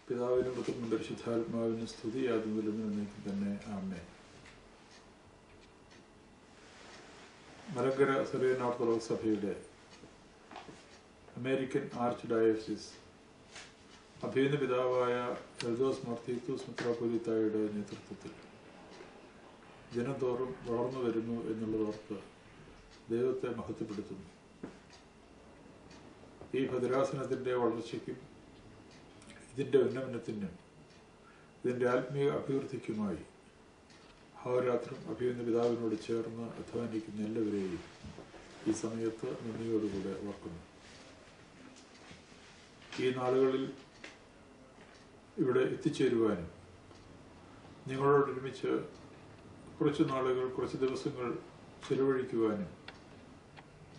പിതാവിനും പുത്രനും പരിശുദ്ധാത്മാവിനും സ്തുതി ആദ്യം എന്നേക്കും തന്നെ ആമേൻ. മലങ്കര സിറിയൻ ഓർത്തഡോക്സ് സഭയുടെ അമേരിക്കൻ ആർച്ച് ഡയോസിസ് അഭിനന്ദ പിതാവായ എൽദോസ് മാർ തീത്തോസ് മെത്രാപ്പോലീത്തായുടെ നേതൃത്വത്തിൽ ജനംതോറും വളർന്നു വരുന്നു എന്നുള്ളതോർത്ത് ദൈവത്തെ മഹത്വപ്പെടുത്തുന്നു. ഈ ഭദ്രാസനത്തിൻ്റെ വളർച്ചയ്ക്കും ഇതിൻ്റെ ഉന്നമനത്തിനും ഇതിൻ്റെ ആത്മീയ അഭിവൃദ്ധിക്കുമായി ഹോരാത്രം അഭിനന്ദ പിതാവിനോട് ചേർന്ന് അധ്വാനിക്കുന്ന എല്ലാവരെയും ഈ സമയത്ത് നന്ദിയോടുകൂടെ ഓർക്കുന്നു. ഈ നാളുകളിൽ ഇവിടെ എത്തിച്ചേരുവാനും നിങ്ങളോടൊരുമിച്ച് കുറച്ച് നാളുകൾ, കുറച്ച് ദിവസങ്ങൾ ചെലവഴിക്കുവാനും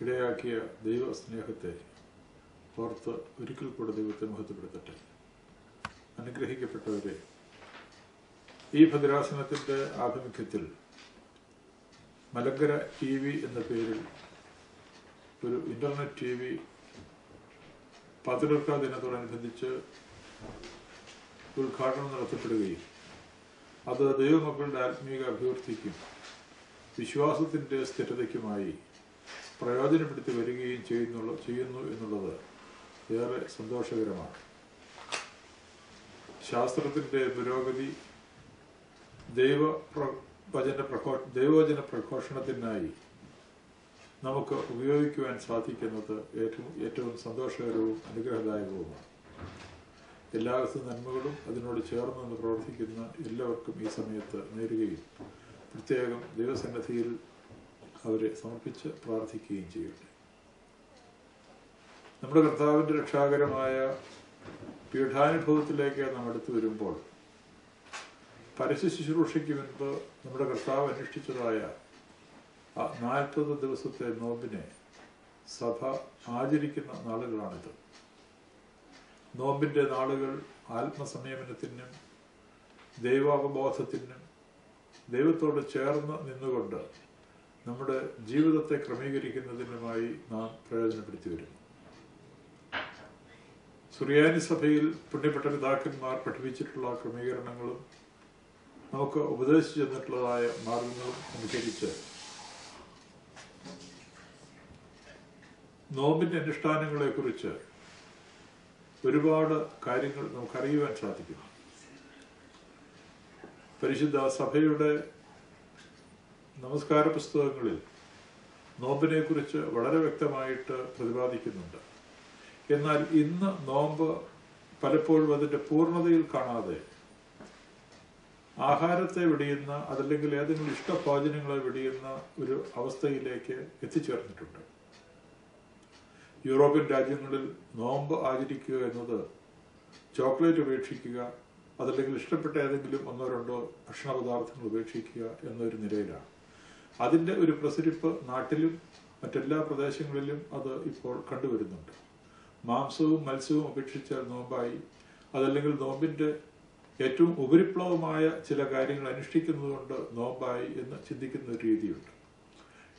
ഇടയാക്കിയ ദൈവസ്നേഹത്തെ ഓർത്ത് ഒരിക്കൽ കൂടെ ദൈവത്തെ മഹത്വപ്പെടുത്തട്ടെ. അനുഗ്രഹിക്കപ്പെട്ടവരെ, ഈ ഭദ്രാസനത്തിൻ്റെ ആഭിമുഖ്യത്തിൽ മലങ്കര TV എന്ന പേരിൽ ഒരു ഇൻ്റർനെറ്റ് TV പാതിരർക്കാ ദിനത്തോടനുബന്ധിച്ച് ഉദ്ഘാടനം നടത്തപ്പെടുകയും അത് ദൈവമക്കളുടെ ആത്മീയ അഭിവൃദ്ധിക്കും വിശ്വാസത്തിൻ്റെ സ്ഥിരതയ്ക്കുമായി പ്രയോജനപ്പെടുത്തി വരികയും ചെയ്യുന്നു എന്നുള്ളത് ഏറെ സന്തോഷകരമാണ്. ശാസ്ത്രത്തിൻ്റെ പുരോഗതി ദൈവവചന പ്രഘോഷണത്തിനായി നമുക്ക് ഉപയോഗിക്കുവാൻ സാധിക്കുന്നത് ഏറ്റവും സന്തോഷകരവും അനുഗ്രഹദായകവുമാണ്. എല്ലാവിധ നന്മകളും അതിനോട് ചേർന്ന് നിന്ന് പ്രവർത്തിക്കുന്ന എല്ലാവർക്കും ഈ സമയത്ത് നേരുകയും പ്രത്യേകം ദൈവസന്നിധിയിൽ അവരെ സമർപ്പിച്ച് പ്രാർത്ഥിക്കുകയും ചെയ്യട്ടെ. നമ്മുടെ കർത്താവിൻ്റെ രക്ഷാകരമായ പീഠാനുഭവത്തിലേക്ക് നാം അടുത്തു വരുമ്പോൾ പരസ്യ ശുശ്രൂഷയ്ക്ക് മുൻപ് നമ്മുടെ കർത്താവ് അനുഷ്ഠിച്ചതായ 40 ദിവസത്തെ നോമ്പിനെ സഭ ആചരിക്കുന്ന നാളുകളാണിത്. നോമ്പിൻ്റെ നാളുകൾ ആത്മസംയമനത്തിനും ദൈവാവബോധത്തിനും ദൈവത്തോട് ചേർന്ന് നിന്നുകൊണ്ട് നമ്മുടെ ജീവിതത്തെ ക്രമീകരിക്കുന്നതിനുമായി നാം പ്രയോജനപ്പെടുത്തി വരുന്നു. സുറിയാനി സഭയിൽ പുണ്യപ്പെട്ട പിതാക്കന്മാർ പഠിപ്പിച്ചിട്ടുള്ള ക്രമീകരണങ്ങളും നമുക്ക് ഉപദേശിച്ചു തന്നിട്ടുള്ളതായ മാർഗങ്ങളും അനുസരിച്ച് നോമ്പിൻ്റെ അനുഷ്ഠാനങ്ങളെക്കുറിച്ച് ഒരുപാട് കാര്യങ്ങൾ നമുക്കറിയുവാൻ സാധിക്കും. പരിശുദ്ധ സഭയുടെ നമസ്കാര പുസ്തകങ്ങളിൽ നോമ്പിനെക്കുറിച്ച് വളരെ വ്യക്തമായിട്ട് പ്രതിപാദിക്കുന്നുണ്ട്. എന്നാൽ ഇന്ന് നോമ്പ് പലപ്പോഴും അതിൻ്റെ പൂർണ്ണതയിൽ കാണാതെ ആഹാരത്തെ വെടിയുന്ന, അതല്ലെങ്കിൽ ഏതെങ്കിലും ഇഷ്ടഭോജനങ്ങളെ വെടിയുന്ന ഒരു അവസ്ഥയിലേക്ക് എത്തിച്ചേർന്നിട്ടുണ്ട്. യൂറോപ്യൻ രാജ്യങ്ങളിൽ നോമ്പ് ആചരിക്കുക എന്നത് ചോക്ലേറ്റ് ഉപേക്ഷിക്കുക, അതല്ലെങ്കിൽ ഇഷ്ടപ്പെട്ട ഏതെങ്കിലും 1-2 ഭക്ഷണ പദാർത്ഥങ്ങൾ ഉപേക്ഷിക്കുക എന്നൊരു നിലയിലാണ്. അതിൻ്റെ ഒരു പ്രസരിപ്പ് നാട്ടിലും മറ്റെല്ലാ പ്രദേശങ്ങളിലും അത് ഇപ്പോൾ കണ്ടുവരുന്നുണ്ട്. മാംസവും മത്സ്യവും ഉപേക്ഷിച്ചാൽ നോമ്പായി, അതല്ലെങ്കിൽ നോമ്പിൻ്റെ ഏറ്റവും ഉപരിപ്ലവമായ ചില കാര്യങ്ങൾ അനുഷ്ഠിക്കുന്നതുകൊണ്ട് നോമ്പായി എന്ന് ചിന്തിക്കുന്ന ഒരു രീതിയുണ്ട്.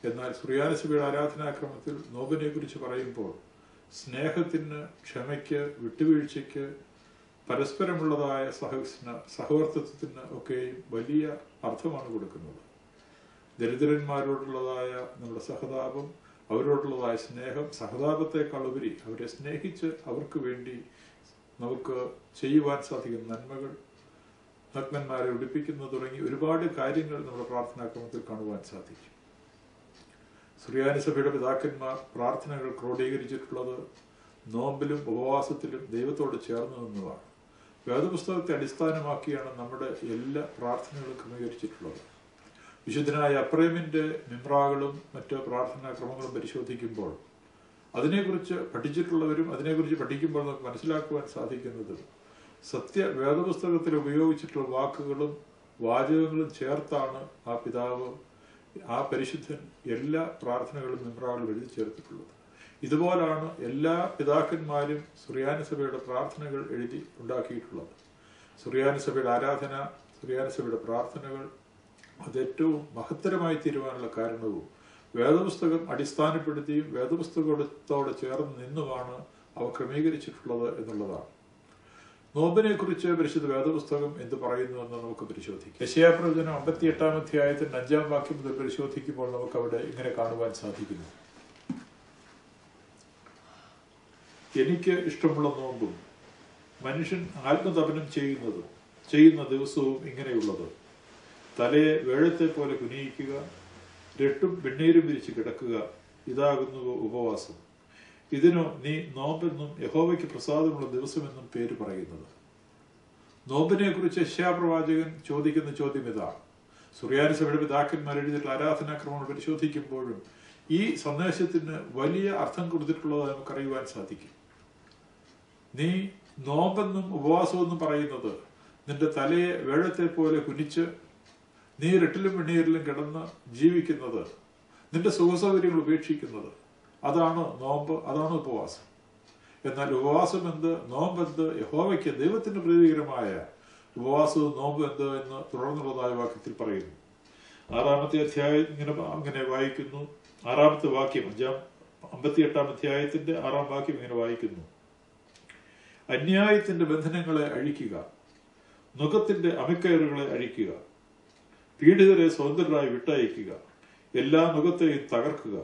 എന്നാൽ സുറിയാനി സഭയുടെ ആരാധനാക്രമത്തിൽ നോമ്പിനെ കുറിച്ച് പറയുമ്പോൾ സ്നേഹത്തിന്, ക്ഷമയ്ക്ക്, വിട്ടുവീഴ്ചയ്ക്ക്, പരസ്പരമുള്ളതായ സഹവർത്തിത്വത്തിന് ഒക്കെയും വലിയ അർത്ഥമാണ് കൊടുക്കുന്നത്. ദരിദ്രന്മാരോടുള്ളതായ നമ്മുടെ സഹതാപം, അവരോടുള്ളതായ സ്നേഹം, സഹതാപത്തെക്കാൾ ഉപരി അവരെ സ്നേഹിച്ച് അവർക്ക് വേണ്ടി നമുക്ക് ചെയ്യുവാൻ സാധിക്കുന്ന നന്മകൾ, നഗ്നന്മാരെ ഉടുപ്പിക്കുന്നത് തുടങ്ങി ഒരുപാട് കാര്യങ്ങൾ നമ്മുടെ പ്രാർത്ഥനാക്രമത്തിൽ കാണുവാൻ സാധിക്കും. സുറിയാനി സഭയുടെ പിതാക്കന്മാർ പ്രാർത്ഥനകൾ ക്രോഡീകരിച്ചിട്ടുള്ളത് നോമ്പിലും ഉപവാസത്തിലും ദൈവത്തോട് ചേർന്ന് നിന്നുമാണ്. വേദപുസ്തകത്തെ അടിസ്ഥാനമാക്കിയാണ് നമ്മുടെ എല്ലാ പ്രാർത്ഥനകളും ക്രമീകരിച്ചിട്ടുള്ളത്. വിശുദ്ധനായ അപ്രേമിൻ്റെ മിമ്രാകളും മറ്റ് പ്രാർത്ഥനാക്രമങ്ങളും പരിശോധിക്കുമ്പോൾ അതിനെക്കുറിച്ച് പഠിച്ചിട്ടുള്ളവരും അതിനെക്കുറിച്ച് പഠിക്കുമ്പോൾ നമുക്ക് മനസ്സിലാക്കുവാൻ സാധിക്കുന്നത് വേദപുസ്തകത്തിൽ ഉപയോഗിച്ചിട്ടുള്ള വാക്കുകളും വാചകങ്ങളും ചേർത്താണ് ആ പിതാവ്, ആ പരിശുദ്ധൻ എല്ലാ പ്രാർത്ഥനകളും മിമ്രാകളും എഴുതി ചേർത്തിട്ടുള്ളത്. ഇതുപോലാണ് എല്ലാ പിതാക്കന്മാരും സുറിയാനി സഭയുടെ പ്രാർത്ഥനകൾ എഴുതി ഉണ്ടാക്കിയിട്ടുള്ളത്. സുറിയാനി സഭയുടെ ആരാധന, സുറിയാനി സഭയുടെ പ്രാർത്ഥനകൾ അതേറ്റവും മഹത്തരമായി തീരുവാനുള്ള കാരണവും വേദപുസ്തകം അടിസ്ഥാനപ്പെടുത്തിയും വേദപുസ്തകത്തോട് ചേർന്ന് നിന്നുമാണ് അവ ക്രമീകരിച്ചിട്ടുള്ളത് എന്നുള്ളതാണ്. നോമ്പിനെ കുറിച്ച് പരിശുദ്ധ വേദപുസ്തകം എന്ത് പറയുന്നു എന്ന് നമുക്ക് പരിശോധിക്കാം. യെശയ്യാപ്രവചനം 58-ാം അധ്യായത്തിന്റെ 5-ാം വാക്യം മുതൽ പരിശോധിക്കുമ്പോൾ നമുക്ക് അവിടെ ഇങ്ങനെ കാണുവാൻ സാധിക്കുന്നു: എനിക്ക് ഇഷ്ടമുള്ള നോമ്പും മനുഷ്യൻ ആത്മതപനം ചെയ്യുന്ന ദിവസവും ഇങ്ങനെയുള്ളത്: തലയെ വേഴത്തെ പോലെ കുനിയിക്കുക, രട്ടും വെണ്ണീരും വിരിച്ച് കിടക്കുക, ഇതാകുന്നു ഉപവാസം. ഇതിനോ നീ നോമ്പെന്നും യഹോവയ്ക്ക് പ്രസാദമുള്ള ദിവസമെന്നും പേര് പറയുന്നത്. നോമ്പിനെ കുറിച്ച് യെശയ്യാപ്രവാചകൻ ചോദിക്കുന്ന ചോദ്യം ഇതാണ്. സുറിയാനി സഭയുടെ പിതാക്കന്മാർ എഴുതിയിട്ടുള്ള ആരാധനാക്രമങ്ങൾ പരിശോധിക്കുമ്പോഴും ഈ സന്ദേശത്തിന് വലിയ അർത്ഥം കൊടുത്തിട്ടുള്ളതായി നമുക്കറിയുവാൻ സാധിക്കും. നീ നോമ്പെന്നും ഉപവാസമെന്നും പറയുന്നത് നിന്റെ തലയെ വേഴത്തെ പോലെ കുനിച്ച് നീ രട്ടിലും വെണ്ണീരിലും കിടന്ന് ജീവിക്കുന്നത്, നിന്റെ സുഖസൗകര്യങ്ങൾ ഉപേക്ഷിക്കുന്നത്, അതാണ് നോമ്പ്, അതാണ് ഉപവാസം. എന്നാൽ ഉപവാസം എന്ത്, നോമ്പെന്ത്, യഹോവയ്ക്ക് ദൈവത്തിന് പ്രീതികരമായ ഉപവാസവും നോമ്പ് എന്ത് എന്ന് തുടർന്നുള്ളതായ വാക്യത്തിൽ പറയുന്നു. 6-ാമത്തെ അധ്യായം ഇങ്ങനെ വായിക്കുന്നു. 6-ാമത്തെ വാക്യം 58-ാം അധ്യായത്തിന്റെ 6-ാം വാക്യം ഇങ്ങനെ വായിക്കുന്നു: അന്യായത്തിന്റെ ബന്ധനങ്ങളെ അഴിക്കുക, നുകത്തിന്റെ അമിക്കയറുകളെ അഴിക്കുക, പീഡിതരെ സ്വതന്ത്രരായി വിട്ടയക്കുക, എല്ലാ നുകത്തെയും തകർക്കുക,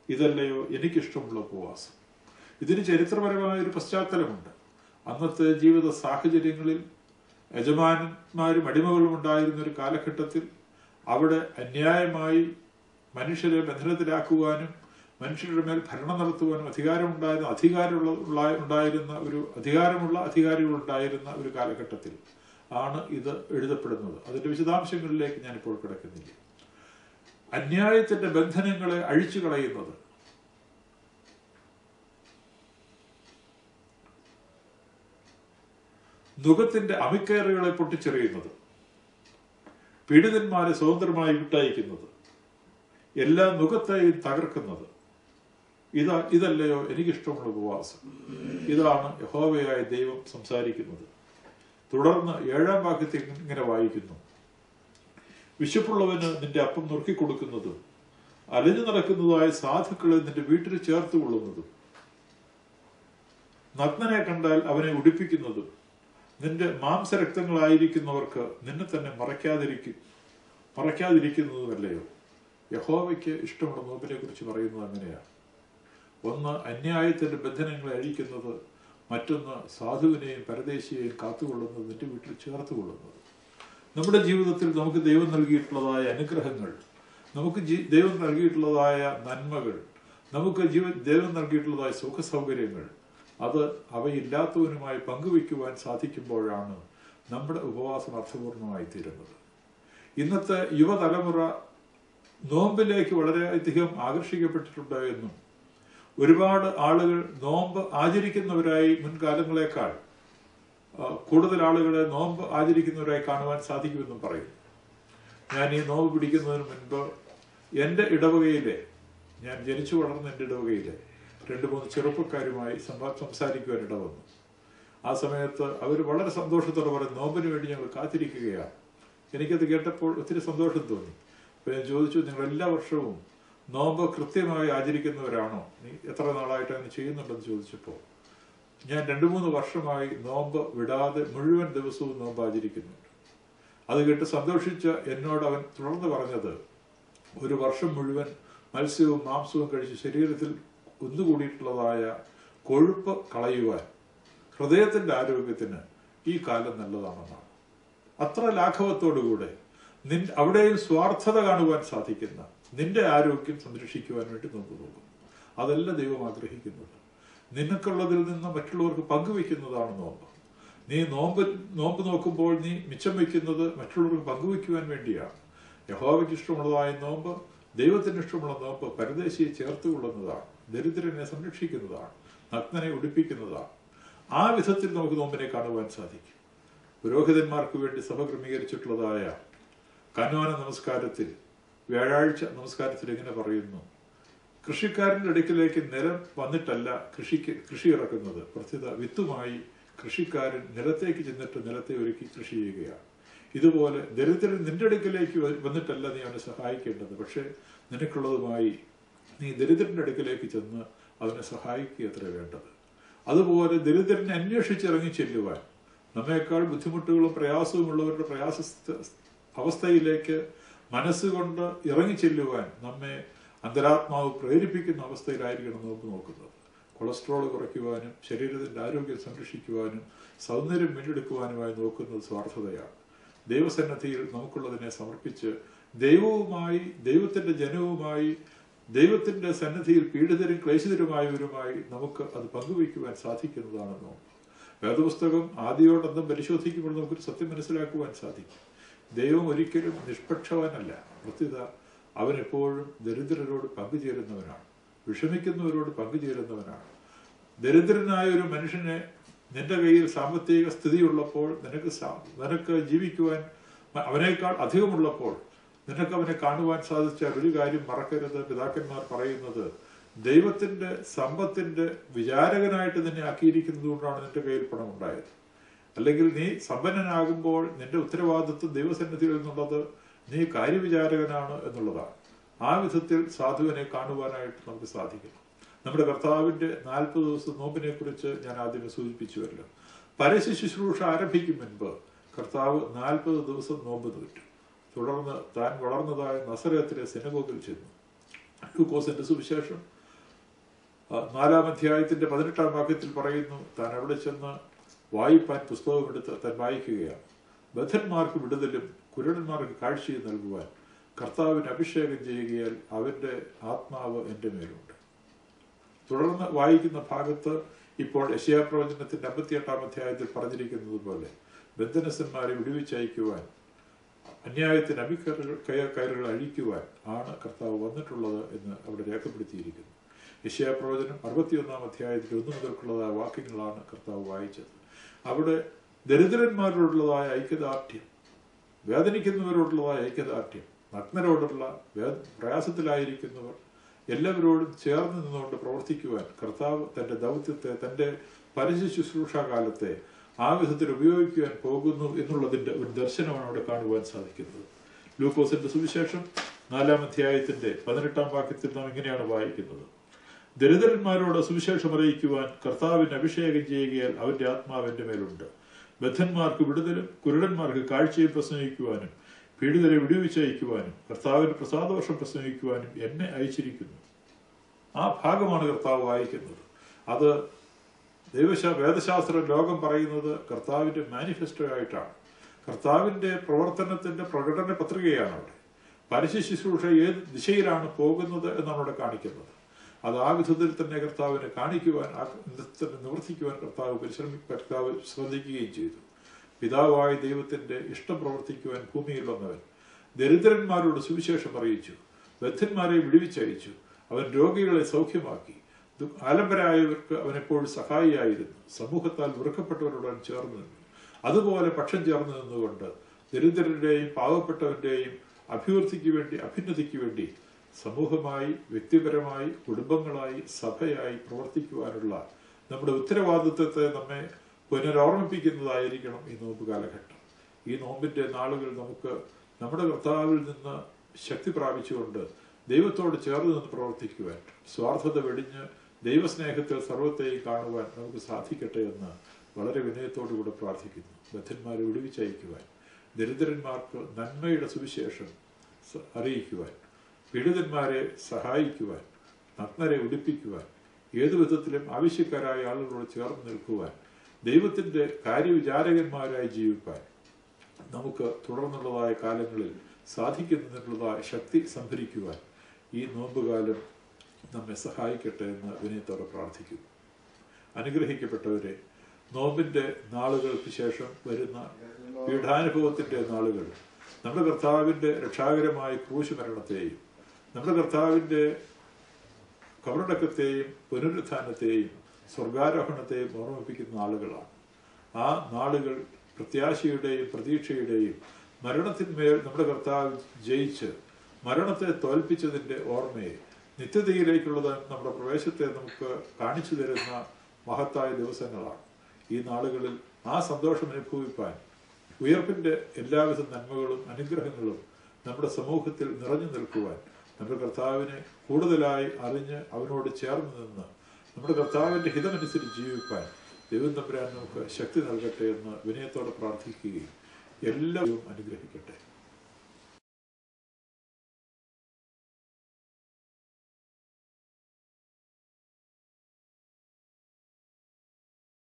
ഇതല്ലയോ എനിക്കിഷ്ടമുള്ള ഉപവാസം. ഇതിന് ചരിത്രപരമായ ഒരു പശ്ചാത്തലമുണ്ട്. അന്നത്തെ ജീവിത സാഹചര്യങ്ങളിൽ യജമാനന്മാരും അടിമകളും ഉണ്ടായിരുന്ന ഒരു കാലഘട്ടത്തിൽ അവിടെ അന്യായമായി മനുഷ്യരെ ബന്ധനത്തിലാക്കുവാനും മനുഷ്യരുടെ മേൽ ഭരണം നടത്തുവാനും അധികാരമുള്ള അധികാരികൾ ഉണ്ടായിരുന്ന ഒരു കാലഘട്ടത്തിൽ ആണ് ഇത് എഴുതപ്പെടുന്നത്. അതിന്റെ വിശദാംശങ്ങളിലേക്ക് ഞാനിപ്പോൾ കിടക്കുന്നില്ല. അന്യായത്തിന്റെ ബന്ധനങ്ങളെ അഴിച്ചു കളയുന്നത്, നുകത്തിന്റെ അമിക്കയറുകളെ പൊട്ടിച്ചെറിയുന്നത്, പീഡിതന്മാരെ സ്വതന്ത്രമായി വിട്ടയക്കുന്നത്, എല്ലാ നുകത്തെയും തകർക്കുന്നത്, ഇതല്ലയോ എനിക്കിഷ്ടമുള്ള ഉപവാസം. ഇതാണ് യഹോവയായ ദൈവം സംസാരിക്കുന്നത്. തുടർന്ന് 7-ാം വാക്യത്തിൽ ഇങ്ങനെ വായിക്കുന്നു: വിശപ്പുള്ളവന് നിന്റെ അപ്പം നുറുക്കിക്കൊടുക്കുന്നതും അലഞ്ഞു നടക്കുന്നതായ സാധുക്കളെ നിന്റെ വീട്ടിൽ ചേർത്തുകൊള്ളുന്നതും, നഗ്നനെ കണ്ടാൽ അവനെ ഉടുപ്പിക്കുന്നതും, നിന്റെ മാംസരക്തങ്ങളായിരിക്കുന്നവർക്ക് നിന്നെ തന്നെ മറയ്ക്കാതിരിക്കുന്നതുമല്ലയോ. യഹോവയ്ക്ക് ഇഷ്ടമുള്ള നോമ്പിനെ കുറിച്ച് പറയുന്നത് അങ്ങനെയാണ്. ഒന്ന്, അന്യായത്തിന്റെ ബന്ധനങ്ങളെ അഴിക്കുന്നത്; മറ്റൊന്ന്, സാധുവിനെയും പരദേശിയെയും കാത്തുകൊള്ളുന്നത്, നിന്റെ വീട്ടിൽ ചേർത്തുകൊള്ളുന്നത്. നമ്മുടെ ജീവിതത്തിൽ നമുക്ക് ദൈവം നൽകിയിട്ടുള്ളതായ അനുഗ്രഹങ്ങൾ, നമുക്ക് ദൈവം നൽകിയിട്ടുള്ളതായ നന്മകൾ, നമുക്ക് ദൈവം നൽകിയിട്ടുള്ളതായ സുഖസൗകര്യങ്ങൾ, അത് അവയില്ലാത്തവനുമായി പങ്കുവയ്ക്കുവാൻ സാധിക്കുമ്പോഴാണ് നമ്മുടെ ഉപവാസം അർത്ഥപൂർണമായി തീരുന്നത്. ഇന്നത്തെ യുവതലമുറ നോമ്പിലേക്ക് വളരെയധികം ആകർഷിക്കപ്പെട്ടിട്ടുണ്ട് എന്നും ഒരുപാട് ആളുകൾ നോമ്പ് ആചരിക്കുന്നവരായി മുൻകാലങ്ങളെക്കാൾ കൂടുതൽ ആളുകളെ നോമ്പ് ആചരിക്കുന്നവരായി കാണുവാൻ സാധിക്കുമെന്നും പറയുന്നു. ഞാൻ ഈ നോമ്പ് പിടിക്കുന്നതിന് മുൻപ് എൻ്റെ ഇടവകയിലെ, ഞാൻ ജനിച്ചു വളർന്ന എൻ്റെ ഇടവകയിലെ 2-3 ചെറുപ്പക്കാരുമായി സംസാരിക്കുവാൻ ഇടവന്നു. ആ സമയത്ത് അവർ വളരെ സന്തോഷത്തോടെ പറയും, നോമ്പിന് വേണ്ടി ഞങ്ങൾ കാത്തിരിക്കുകയാണ്. എനിക്കത് കേട്ടപ്പോൾ ഒത്തിരി സന്തോഷം തോന്നി. അപ്പോൾ ഞാൻ ചോദിച്ചു, നിങ്ങൾ എല്ലാ വർഷവും നോമ്പ് കൃത്യമായി ആചരിക്കുന്നവരാണോ? നീ എത്ര നാളായിട്ട് അങ്ങനെ ചെയ്യുന്നുണ്ടെന്ന് ചോദിച്ചപ്പോൾ, ഞാൻ 2-3 വർഷമായി നോമ്പ് വിടാതെ മുഴുവൻ ദിവസവും നോമ്പ് ആചരിക്കുന്നുണ്ട്. അത് കേട്ട് സന്തോഷിച്ച എന്നോട് അവൻ തുടർന്ന് പറഞ്ഞത്, 1 വർഷം മുഴുവൻ മത്സ്യവും മാംസവും കഴിച്ച് ശരീരത്തിൽ ഒന്നുകൂടിയിട്ടുള്ളതായ കൊഴുപ്പ് കളയുവാൻ ഹൃദയത്തിന്റെ ആരോഗ്യത്തിന് ഈ കാലം നല്ലതാണെന്നാണ്. അത്ര ലാഘവത്തോടുകൂടെ അവിടെയും സ്വാർത്ഥത കാണുവാൻ സാധിക്കുന്ന നിന്റെ ആരോഗ്യം സംരക്ഷിക്കുവാൻ വേണ്ടി നോമ്പ് നോക്കും. അതല്ല ദൈവം ആഗ്രഹിക്കുന്നത്. നിനക്കുള്ളതിൽ നിന്ന് മറ്റുള്ളവർക്ക് പങ്കുവെക്കുന്നതാണ് നോമ്പ്. നീ നോമ്പ് നോക്കുമ്പോൾ നീ മിച്ചം വയ്ക്കുന്നത് മറ്റുള്ളവർക്ക് പങ്കുവെക്കുവാൻ വേണ്ടിയാണ്. യഹോവയ്ക്ക് ഇഷ്ടമുള്ളതായ നോമ്പ്, ദൈവത്തിന് ഇഷ്ടമുള്ള നോമ്പ് പരദേശിയെ ചേർത്തുകൊള്ളുന്നതാണ്, ദരിദ്രനെ സംരക്ഷിക്കുന്നതാണ്, നഗ്നനെ ഉടുപ്പിക്കുന്നതാണ്. ആ വിധത്തിൽ നമുക്ക് നോമ്പിനെ കാണുവാൻ സാധിക്കും. പുരോഹിതന്മാർക്ക് വേണ്ടി സഭ ക്രമീകരിച്ചിട്ടുള്ളതായ കനോന നമസ്കാരത്തിൽ, വ്യാഴാഴ്ച നമസ്കാരത്തിൽ ഇങ്ങനെ പറയുന്നു: കൃഷിക്കാരന്റെ അടുക്കിലേക്ക് നിലം വന്നിട്ടല്ല കൃഷി ഇറക്കുന്നത്, പ്രത്യേക വിത്തുമായി കൃഷിക്കാരൻ നിലത്തേക്ക് ചെന്നിട്ട് നിലത്തെ ഒരുക്കി കൃഷി ചെയ്യുകയാണ്. ഇതുപോലെ ദരിദ്രൻ നിന്റെ അടുക്കിലേക്ക് വന്നിട്ടല്ല നീ അവനെ സഹായിക്കേണ്ടത്, പക്ഷെ നിനക്കുള്ളതുമായി നീ ദരിദ്രന്റെ അടുക്കിലേക്ക് ചെന്ന് അവനെ സഹായിക്കുക അത്ര വേണ്ടത്. അതുപോലെ ദരിദ്രനെ അന്വേഷിച്ചിറങ്ങി ചെല്ലുവാൻ, നമ്മേക്കാൾ ബുദ്ധിമുട്ടുകളും പ്രയാസവും ഉള്ളവരുടെ അവസ്ഥയിലേക്ക് മനസ്സുകൊണ്ട് ഇറങ്ങിച്ചെല്ലുവാൻ നമ്മെ അന്തരാത്മാവ് പ്രേരിപ്പിക്കുന്ന അവസ്ഥയിലായിരിക്കണം നോമ്പ് നോക്കുന്നത്. കൊളസ്ട്രോൾ കുറയ്ക്കുവാനും ശരീരത്തിൻ്റെ ആരോഗ്യം സംരക്ഷിക്കുവാനും സൗന്ദര്യം വീണ്ടെടുക്കുവാനുമായി നോക്കുന്നത് സ്വാർത്ഥതയാണ്. ദൈവസന്നദ്ധിയിൽ നമുക്കുള്ളതിനെ സമർപ്പിച്ച് ദൈവവുമായി, ദൈവത്തിൻ്റെ ജനവുമായി, ദൈവത്തിൻ്റെ സന്നിധിയിൽ പീഡിതരും ക്ലേശിതരുമായവരുമായി നമുക്ക് അത് പങ്കുവയ്ക്കുവാൻ സാധിക്കുന്നതാണ് നോമ്പ്. വേദപുസ്തകം ആദിയോടന്തം പരിശോധിക്കുമ്പോൾ നമുക്കൊരു സത്യം മനസ്സിലാക്കുവാൻ സാധിക്കും. ദൈവം ഒരിക്കലും നിഷ്പക്ഷവാനല്ല. പ്രത്യുത അവൻ എപ്പോഴും ദരിദ്രരോട് പങ്കുചേരുന്നവനാണ്, വിഷമിക്കുന്നവരോട് പങ്കുചേരുന്നവനാണ്. ദരിദ്രനായ ഒരു മനുഷ്യനെ നിന്റെ കയ്യിൽ സാമ്പത്തിക സ്ഥിതിയുള്ളപ്പോൾ, നിനക്ക് ജീവിക്കുവാൻ അവനേക്കാൾ അധികമുള്ളപ്പോൾ നിനക്ക് അവനെ കാണുവാൻ സാധിച്ച ഒരു കാര്യം മറക്കരുത്. പിതാക്കന്മാർ പറയുന്നത്, ദൈവത്തിന്റെ സമ്പത്തിന്റെ വിചാരകനായിട്ട് നിന്നെ ആക്കിയിരിക്കുന്നത് കൊണ്ടാണ് നിന്റെ കയ്യിൽ പണം ഉണ്ടായത്. അല്ലെങ്കിൽ നീ സമ്പന്നനാകുമ്പോൾ നിന്റെ ഉത്തരവാദിത്വം ദൈവസന്നിധിയിൽ നിന്നുള്ളത് നീ കാര്യവിചാരകനാണ് എന്നുള്ളതാണ്. ആ വിധത്തിൽ സാധുവിനെ കാണുവാനായിട്ട് നമുക്ക് സാധിക്കണം. നമ്മുടെ കർത്താവിന്റെ 40 ദിവസം നോമ്പിനെ കുറിച്ച് ഞാൻ ആദ്യമേ സൂചിപ്പിച്ചുവല്ലോ. പരസ്യ ശുശ്രൂഷ ആരംഭിക്കും മുൻപ് കർത്താവ് 40 ദിവസം നോമ്പ് നോറ്റു. തുടർന്ന് താൻ വളർന്നതായ നസറേത്തിലെ സിനഗോഗിൽ ചെന്നു. ലൂക്കോസിന്റെ സുവിശേഷം 4-ാം അധ്യായത്തിന്റെ 18-ാം വാക്യത്തിൽ പറയുന്നു, താൻ അവിടെ ചെന്ന് വായിപ്പാൻ പുസ്തകമെടുത്ത് താൻ വായിക്കുകയാണ്. ബദ്ധന്മാർക്ക് വിടുതലും കുരുടന്മാർക്ക് കാഴ്ചയും നൽകുവാൻ കർത്താവിന് അഭിഷേകം ചെയ്യുകയാൽ അവന്റെ ആത്മാവ് എൻ്റെ മേലുണ്ട്. തുടർന്ന് വായിക്കുന്ന ഭാഗത്ത് ഇപ്പോൾ യെശയ്യാപ്രവചനത്തിന്റെ 58-ാം അധ്യായത്തിൽ പറഞ്ഞിരിക്കുന്നത് പോലെ ബന്ധനസ്ഥന്മാരെ വിടുവിച്ചയക്കുവാൻ, അന്യായത്തിന് കയറുകൾ അഴിക്കുവാൻ ആണ് കർത്താവ് വന്നിട്ടുള്ളത് എന്ന് അവിടെ രേഖപ്പെടുത്തിയിരിക്കുന്നു. യെശയ്യാപ്രവചനം 61-ാം അധ്യായത്തിൽ 1 മുതൽക്കുള്ളതായ വാക്യങ്ങളാണ് കർത്താവ് വായിച്ചത്. അവിടെ ദരിദ്രന്മാരോടുള്ളതായ ഐക്യദാർഢ്യം, വേദനിക്കുന്നവരോടുള്ളതായ ഐക്യദാർഢ്യം, നഗ്നരോടുള്ള പ്രയാസത്തിലായിരിക്കുന്നവർ എല്ലാവരോടും ചേർന്ന് നിന്നുകൊണ്ട് പ്രവർത്തിക്കുവാൻ കർത്താവ് തന്റെ ദൗത്യത്തെ, തന്റെ പരസ്യ ശുശ്രൂഷാ കാലത്തെ ആ വിധത്തിൽ ഉപയോഗിക്കുവാൻ പോകുന്നു എന്നുള്ളതിന്റെ ഒരു ദർശനമാണ് അവിടെ കാണുവാൻ സാധിക്കുന്നത്. ലൂക്കോസിന്റെ സുവിശേഷം 4-ാം അധ്യായത്തിന്റെ 18-ാം വാക്യത്തിൽ നാം ഇങ്ങനെയാണ് വായിക്കുന്നത്, ദരിദ്രന്മാരോട് സുവിശേഷം അറിയിക്കുവാൻ കർത്താവിന് അഭിഷേകം ചെയ്യുകയാൽ അവന്റെ ആത്മാവ് എൻ്റെ മേലുണ്ട്. ബദ്ധന്മാർക്ക് വിടുതലും കുരുടന്മാർക്ക് കാഴ്ചയും പ്രസംഗിക്കുവാനും പീഡിതരെ വിടുവിച്ചയക്കുവാനും കർത്താവിന് പ്രസാദവർഷം പ്രസംഗിക്കുവാനും എന്നെ അയച്ചിരിക്കുന്നു. ആ ഭാഗമാണ് കർത്താവ് വായിക്കുന്നത്. അത് വേദശാസ്ത്ര ലോകം പറയുന്നത് കർത്താവിന്റെ മാനിഫെസ്റ്റോ ആയിട്ടാണ്. കർത്താവിന്റെ പ്രവർത്തനത്തിന്റെ പ്രകടന പത്രികയാണ് അവിടെ. പരസ്യ ശുശ്രൂഷ ഏത് ദിശയിലാണ് പോകുന്നത് എന്നാണ് അവിടെ കാണിക്കുന്നത്. അത് ആ വിധത്തിൽ തന്നെ കർത്താവിനെ കാണിക്കുവാൻ, ആ നിവർത്തിക്കുവാൻ കർത്താവ് ശ്രദ്ധിക്കുകയും ചെയ്തു. പിതാവായ ദൈവത്തിന്റെ ഇഷ്ടം പ്രവർത്തിക്കുവാൻ ഭൂമിയിൽ വന്നവൻ ദരിദ്രന്മാരോട് സുവിശേഷം അറിയിച്ചു, ബദ്ധന്മാരെ വിടുവിച്ചയച്ചു, അവൻ രോഗികളെ സൗഖ്യമാക്കി, ആലംബരായവർക്ക് അവൻ എപ്പോഴും സഹായിയായിരുന്നു, സമൂഹത്താൽ വെറുക്കപ്പെട്ടവരോട് ചേർന്ന് നിന്നു. അതുപോലെ പക്ഷം ചേർന്ന് നിന്നുകൊണ്ട് ദരിദ്രരുടെയും പാവപ്പെട്ടവന്റെയും അഭിവൃദ്ധിക്ക് വേണ്ടി, അഭ്യുന്നതിക്ക് വേണ്ടി സമൂഹമായി, വ്യക്തിപരമായി, കുടുംബങ്ങളായി, സഭയായി പ്രവർത്തിക്കുവാനുള്ള നമ്മുടെ ഉത്തരവാദിത്വത്തെ നമ്മെ പുനരോർമ്മിപ്പിക്കുന്നതായിരിക്കണം ഈ നോമ്പ് കാലഘട്ടം. ഈ നോമ്പിന്റെ നാളുകൾ നമുക്ക് നമ്മുടെ കർത്താവിൽ നിന്ന് ശക്തി പ്രാപിച്ചുകൊണ്ട് ദൈവത്തോട് ചേർന്ന് നിന്ന് പ്രവർത്തിക്കുവാൻ, സ്വാർത്ഥത വെടിഞ്ഞ് ദൈവസ്നേഹത്തിൽ സർവത്തെയും കാണുവാൻ നമുക്ക് സാധിക്കട്ടെ എന്ന് വളരെ വിനയത്തോടുകൂടെ പ്രാർത്ഥിക്കുന്നു. ബദ്ധന്മാരെ വിടുവിച്ചയക്കുവാൻ, ദരിദ്രന്മാർക്ക് നന്മയുടെ സുവിശേഷം അറിയിക്കുവാൻ, പീഡിതന്മാരെ സഹായിക്കുവാൻ, നഗ്നരെ ഉടുപ്പിക്കുവാൻ, ഏതു വിധത്തിലും ആവശ്യക്കാരായ ആളുകളോട് ചേർന്ന് നിൽക്കുവാൻ, ദൈവത്തിന്റെ കാര്യവിചാരകന്മാരായി ജീവിക്കാൻ നമുക്ക് തുടർന്നുള്ളതായ കാലങ്ങളിൽ സാധിക്കുന്നതിനുള്ളതായ ശക്തി സംഭരിക്കുവാൻ ഈ നോമ്പുകാലം നമ്മെ സഹായിക്കട്ടെ എന്ന് വിനയത്തോടെ പ്രാർത്ഥിക്കുന്നു. അനുഗ്രഹിക്കപ്പെട്ടവരെ, നോമ്പിന്റെ നാളുകൾക്ക് ശേഷം വരുന്ന പീഠാനുഭവത്തിന്റെ നാളുകൾ നമ്മുടെ കർത്താവിന്റെ രക്ഷാകരമായ ക്രൂശ് മരണത്തെയും നമ്മുടെ കർത്താവിന്റെ കബറടക്കത്തെയും പുനരുത്ഥാനത്തെയും സ്വർഗാരോഹണത്തെയും ഓർമ്മിപ്പിക്കുന്ന നാളുകളാണ്. ആ നാളുകൾ പ്രത്യാശയുടെയും പ്രതീക്ഷയുടെയും, മരണത്തിന്മേൽ നമ്മുടെ കർത്താവ് ജയിച്ച് മരണത്തെ തോൽപ്പിച്ചതിൻ്റെ ഓർമ്മയെ, നിത്യതയിലേക്കുള്ള നമ്മുടെ പ്രവേശത്തെ നമുക്ക് കാണിച്ചു തരുന്ന മഹത്തായ ദിവസങ്ങളാണ്. ഈ നാളുകളിൽ ആ സന്തോഷം അനുഭവിപ്പാൻ, ഉയർപ്പിൻ്റെ എല്ലാവിധ നന്മകളും അനുഗ്രഹങ്ങളും നമ്മുടെ സമൂഹത്തിൽ നിറഞ്ഞു നിൽക്കുവാൻ, നമ്മുടെ കർത്താവിനെ കൂടുതലായി അറിഞ്ഞ് അവനോട് ചേർന്ന് നിന്ന് നമ്മുടെ കർത്താവിൻ്റെ ഹിതമനുസരിച്ച് ജീവിക്കാൻ ദൈവം തമ്പുരാൻ നമുക്ക് ശക്തി നൽകട്ടെ എന്ന് വിനയത്തോടെ പ്രാർത്ഥിക്കുകയും എല്ലാവരും അനുഗ്രഹിക്കട്ടെ.